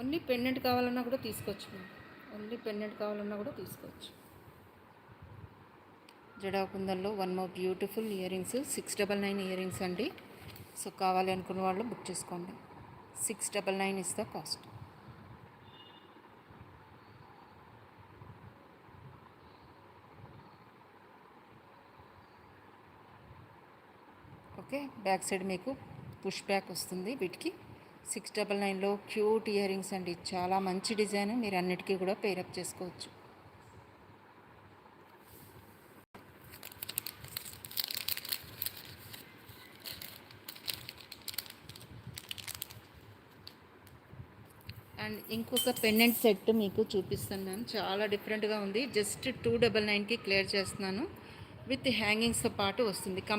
Only pendant కావాలన్నా కూడా తీసుకోవచ్చు మేము. ఓన్లీ పెండెంట్ కావాలన్నా కూడా తీసుకోవచ్చు. జడాకుందల్లో one more beautiful earrings, 699 earrings అండి. సో కావాలి అనుకున్న వాళ్ళు బుక్ చేసుకోండి. 699 is the cost. Okay, back side మీకు పుష్ బ్యాక్ వస్తుంది. వీటికి 699లో క్యూట్ ఇయర్ రింగ్స్ అండి. చాలా మంచి డిజైన్, మీరు అన్నిటికీ కూడా పేరప్ చేసుకోవచ్చు. అండ్ ఇంకొక పెండెంట్ సెట్ మీకు చూపిస్తున్నాను. చాలా డిఫరెంట్గా ఉంది. జస్ట్ 299కి క్లియర్ చేస్తున్నాను. విత్ హ్యాంగింగ్స్తో పాటు వస్తుంది.